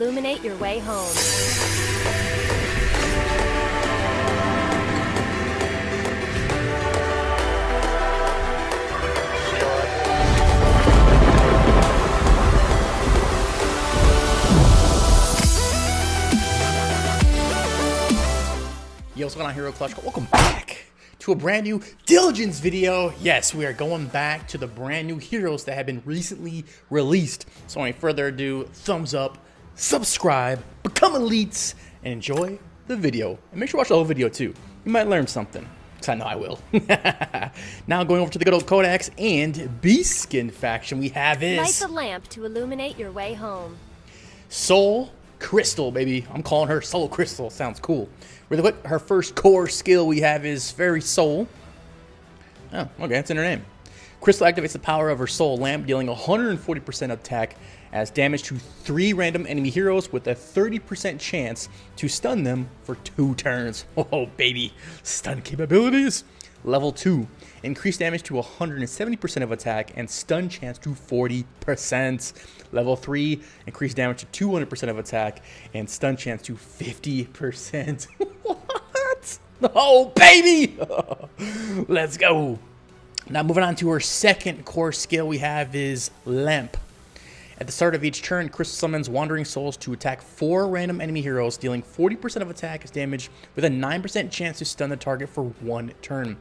Illuminate your way home. Yo, what's going on, Hero Clutch? Welcome back to a brand new Diligence video. Yes, we are going back to the brand new heroes that have been recently released. So, without further ado, thumbs up, subscribe, become elites, and enjoy the video. And make sure to watch the whole video too. You might learn something, because I know I will. Now, going over to the good old Codex and Beast Skin faction, we have Light is the lamp to illuminate your way home. Soul Crystal, baby. I'm calling her Soul Crystal. Sounds cool. Really quick, her first core skill we have is Fairy Soul. Oh, okay, that's in her name. Crystal activates the power of her Soul Lamp, dealing 140% attack as damage to 3 random enemy heroes with a 30% chance to stun them for 2 turns. Oh, baby. Stun capabilities. Level 2. Increased damage to 170% of attack and stun chance to 40%. Level 3. Increased damage to 200% of attack and stun chance to 50%. What? Oh, baby! Let's go. Now, moving on to her second core skill we have is Lamp. At the start of each turn, Crystal summons Wandering Souls to attack 4 random enemy heroes, dealing 40% of attack as damage with a 9% chance to stun the target for 1 turn.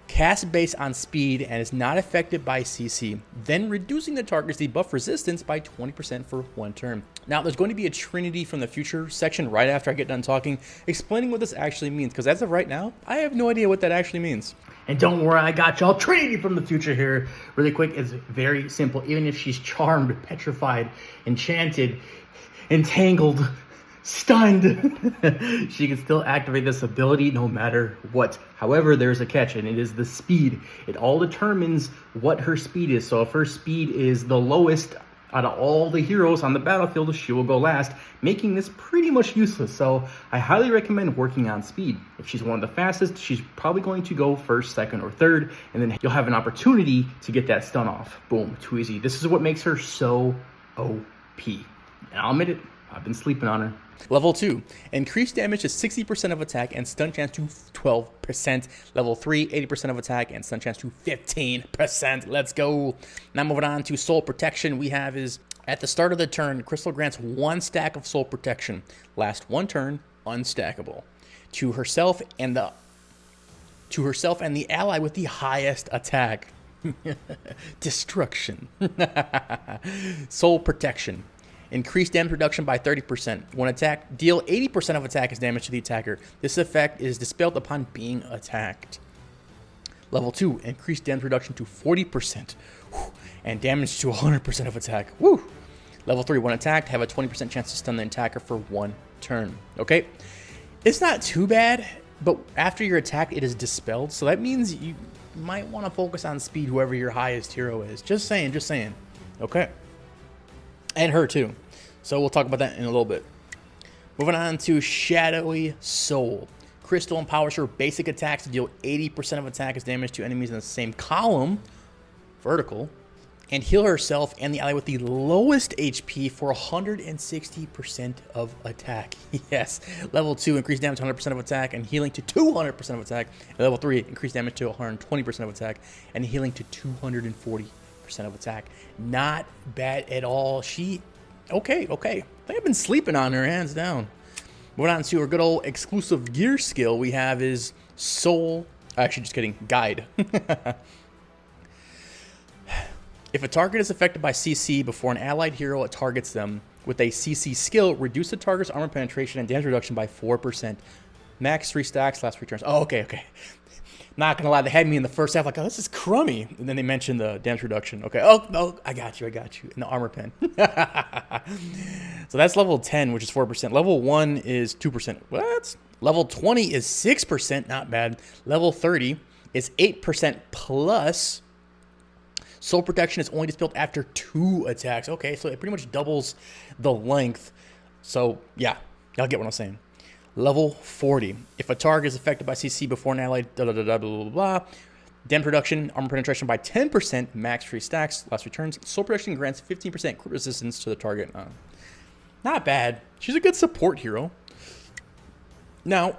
Cast based on speed and is not affected by CC, then reducing the target's debuff resistance by 20% for 1 turn. Now, there's going to be a Trinity from the Future section right after I get done talking, explaining what this actually means, because as of right now, I have no idea what that actually means. And don't worry, I got y'all. Trinity from the Future here. Really quick, it's very simple. Even if she's charmed, petrified, enchanted, entangled, stunned, she can still activate this ability no matter what. However, there's a catch, and it is the speed. It all determines what her speed is. So if her speed is the lowest out of all the heroes on the battlefield, she will go last, making this pretty much useless. So I highly recommend working on speed. If she's one of the fastest, she's probably going to go first, second, or third, and then you'll have an opportunity to get that stun off. Boom, too easy. This is what makes her so OP. And I'll admit it, I've been sleeping on her. Level 2, increased damage to 60% of attack and stun chance to 12%. Level 3, 80% of attack and stun chance to 15%. Let's go. Now moving on to Soul Protection, we have is at the start of the turn, Crystal grants 1 stack of Soul Protection. Last 1 turn, unstackable. To herself and the ally with the highest attack. Destruction. Soul Protection. Increased damage reduction by 30%. When attacked, deal 80% of attack as damage to the attacker. This effect is dispelled upon being attacked. Level 2, increased damage reduction to 40%. And damage to 100% of attack. Woo! Level 3, when attacked, have a 20% chance to stun the attacker for 1 turn. Okay? It's not too bad, but after you're attacked, it is dispelled. So that means you might want to focus on speed, whoever your highest hero is. Just saying, just saying. Okay? And her too. So we'll talk about that in a little bit. Moving on to Shadowy Soul. Crystal empowers her basic attacks to deal 80% of attack as damage to enemies in the same column, vertical, and heal herself and the ally with the lowest HP for 160% of attack. Yes. Level 2, increased damage to 100% of attack and healing to 200% of attack. And level 3, increased damage to 120% of attack and healing to 240% of attack. Not bad at all. She okay. I think I've been sleeping on her, hands down. Moving on to her good old exclusive gear skill we have is Soul. Actually, just kidding. Guide. If a target is affected by CC before an allied hero targets them with a CC skill, reduce the target's armor penetration and damage reduction by 4%. Max 3 stacks, last 3 turns. Oh, okay. Not gonna lie, they had me in the first half like, oh, this is crummy. And then they mentioned the damage reduction. Okay, oh, I got you. And the armor pen. So that's level 10, which is 4%. Level 1 is 2%. What? Level 20 is 6%, not bad. Level 30 is 8% plus. Soul Protection is only dispelled after 2 attacks. Okay, so it pretty much doubles the length. So, yeah, y'all get what I'm saying. Level 40. If a target is affected by CC before an ally, blah. Damage reduction, armor penetration by 10%, max 3 stacks, last 3 turns. Soul Protection grants 15% crit resistance to the target. Not bad. She's a good support hero. Now,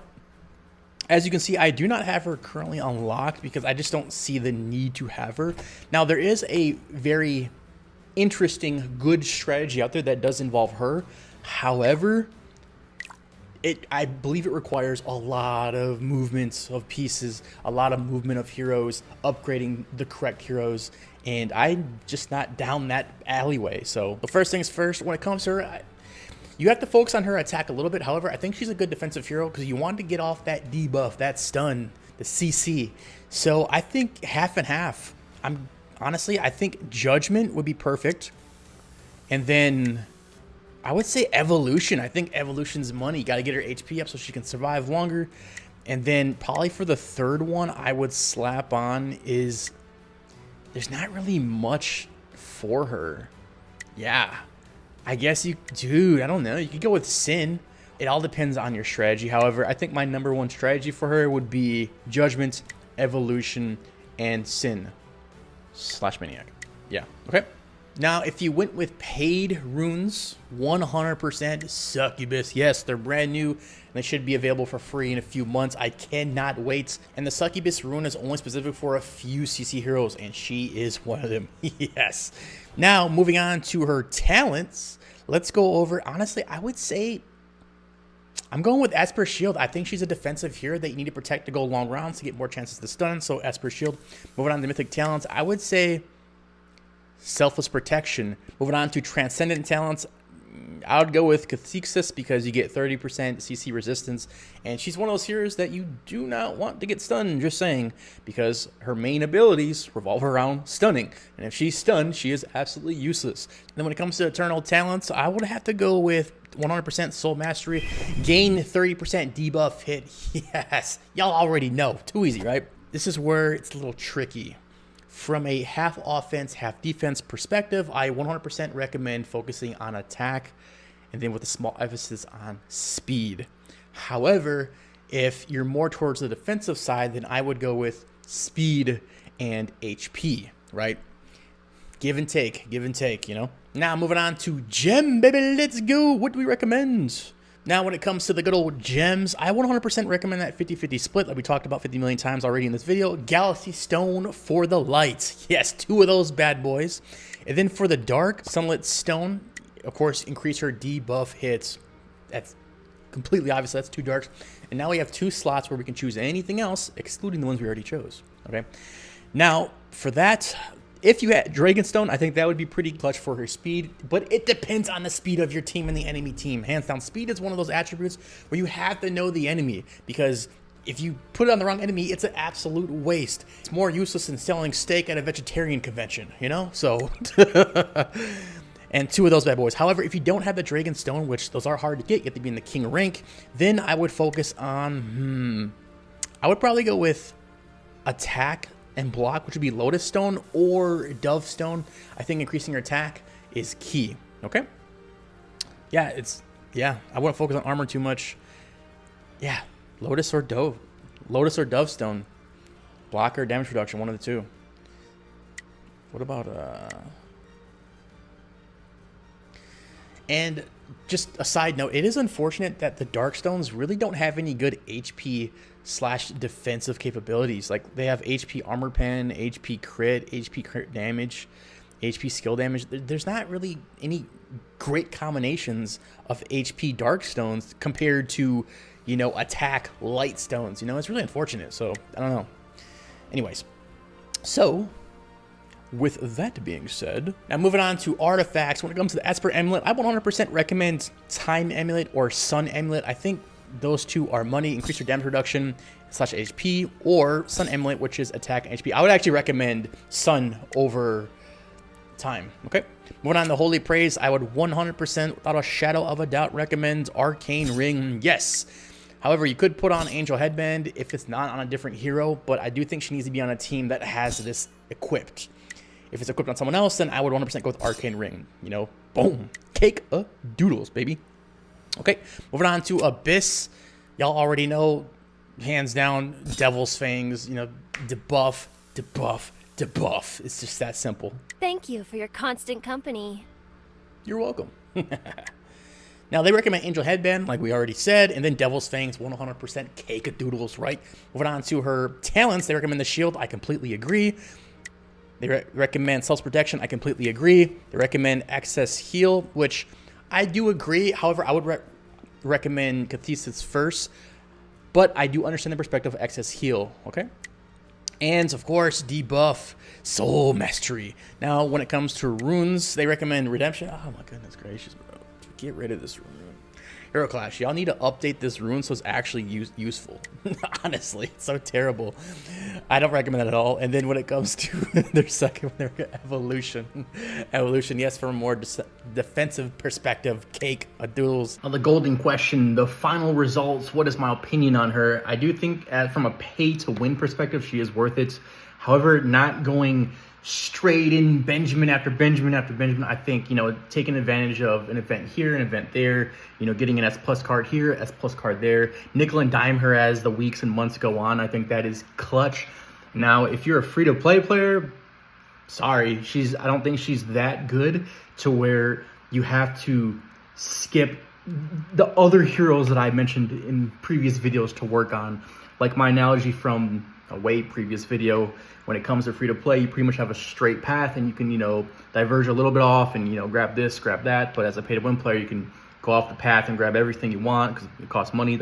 as you can see, I do not have her currently unlocked because I just don't see the need to have her. Now, there is a very interesting, good strategy out there that does involve her. However, I believe it requires a lot of movements of pieces, a lot of movement of heroes, upgrading the correct heroes, and I'm just not down that alleyway. So the first things first, when it comes to her, you have to focus on her attack a little bit. However, I think she's a good defensive hero because you want to get off that debuff, that stun, the CC. So I think half and half. Honestly, I think Judgment would be perfect. And then I would say Evolution. I think Evolution's money. Got to get her HP up so she can survive longer. And then probably for the third one, I would slap on is... There's not really much for her. Yeah. I guess you... Dude, I don't know. You could go with Sin. It all depends on your strategy. However, I think my number one strategy for her would be Judgment, Evolution, and Sin. / Maniac. Yeah. Okay. Now, if you went with paid runes, 100% Succubus. Yes, they're brand new, and they should be available for free in a few months. I cannot wait. And the Succubus rune is only specific for a few CC heroes, and she is one of them. Yes. Now, moving on to her talents, let's go over, honestly, I would say I'm going with Esper Shield. I think she's a defensive hero that you need to protect to go long rounds to get more chances to stun, so Esper Shield. Moving on to mythic talents, I would say Selfless Protection. Moving on to transcendent talents, I would go with Cathexis because you get 30% CC resistance, and she's one of those heroes that you do not want to get stunned, just saying, because her main abilities revolve around stunning, and if she's stunned, she is absolutely useless. And then when it comes to eternal talents, I would have to go with 100% Soul Mastery, gain 30% debuff hit. Yes, y'all already know. Too easy, right? This is where it's a little tricky. From a half offense, half defense perspective, I 100% recommend focusing on attack and then with a small emphasis on speed. However, if you're more towards the defensive side, then I would go with speed and HP, right? Give and take, you know? Now, moving on to gem, baby, let's go. What do we recommend? Now, when it comes to the good old gems, I 100% recommend that 50-50 split that we talked about 50 million times already in this video. Galaxy Stone for the light. Yes, 2 of those bad boys. And then for the dark, Sunlit Stone, of course, increase her debuff hits. That's completely obvious. That's 2 darks. And now we have 2 slots where we can choose anything else, excluding the ones we already chose. Okay. Now, for that, if you had Dragonstone, I think that would be pretty clutch for her speed, but it depends on the speed of your team and the enemy team. Hands down, speed is one of those attributes where you have to know the enemy, because if you put it on the wrong enemy, it's an absolute waste. It's more useless than selling steak at a vegetarian convention, you know? So, and 2 of those bad boys. However, if you don't have the Dragonstone, which those are hard to get, you have to be in the king rank, then I would focus on, I would probably go with attack and block, which would be Lotus Stone or Dove Stone. I think increasing your attack is key. Okay. Yeah, I wouldn't focus on armor too much. Yeah, Lotus or Dove Stone. Block or damage reduction, one of the 2. What about and just a side note, it is unfortunate that the Dark Stones really don't have any good HP / defensive capabilities. Like, they have HP armor pen, HP crit damage, HP skill damage. There's not really any great combinations of HP Dark Stones compared to, you know, attack Light Stones. You know, it's really unfortunate. So, I don't know. Anyways, so with that being said, now moving on to artifacts. When it comes to the Esper Amulet, I 100% recommend Time Amulet or Sun Amulet. I think those 2 are money. Increase your damage reduction / HP, or Sun Amulet, which is attack and HP. I would actually recommend Sun over Time. Okay. Moving on to Holy Praise, I would 100%, without a shadow of a doubt, recommend Arcane Ring. Yes. However, you could put on Angel Headband if it's not on a different hero, but I do think she needs to be on a team that has this equipped. If it's equipped on someone else, then I would 100% go with Arcane Ring. You know, boom. Cake a doodles, baby. Okay, moving on to Abyss. Y'all already know, hands down, Devil's Fangs, you know, debuff. It's just that simple. Thank you for your constant company. You're welcome. Now, they recommend Angel Headband, like we already said, and then Devil's Fangs, 100% cake-a-doodles, right? Moving on to her talents, they recommend the Shield. I completely agree. They recommend Self-Protection. I completely agree. They recommend Excess Heal, which I do agree. However, I would recommend Cathesis first, but I do understand the perspective of Excess Heal, okay? And, of course, debuff Soul Mastery. Now, when it comes to runes, they recommend Redemption. Oh, my goodness gracious, bro. Get rid of this rune. Hero Clash, y'all need to update this rune so it's actually useful. Honestly, it's so terrible. I don't recommend that at all. And then when it comes to their evolution, yes, from a more defensive perspective, cake-a-doodles. On the golden question, the final results, what is my opinion on her? I do think from a pay-to-win perspective, she is worth it. However, not going straight in Benjamin after Benjamin after Benjamin. I think, taking advantage of an event here, an event there, getting an S+ card here, S+ card there, nickel and dime her as the weeks and months go on. I think that is clutch. Now, if you're a free-to-play player, sorry, I don't think she's that good to where you have to skip the other heroes that I mentioned in previous videos to work on. Like my analogy from a previous video, when it comes to free to play, you pretty much have a straight path and you can, diverge a little bit off and, grab this, grab that. But as a pay to win player, you can go off the path and grab everything you want because it costs money,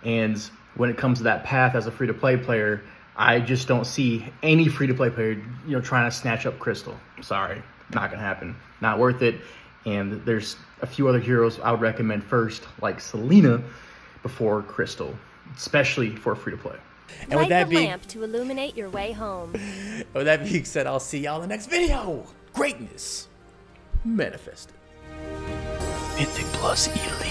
And when it comes to that path as a free to play player, I just don't see any free to play player, trying to snatch up Crystal. Sorry, not gonna happen. Not worth it. And there's a few other heroes I would recommend first, like Selena, before Crystal, especially for free to play. And with that being, lamp to illuminate your way home. With that being said, I'll see y'all in the next video. Greatness manifested. Mythic plus elite.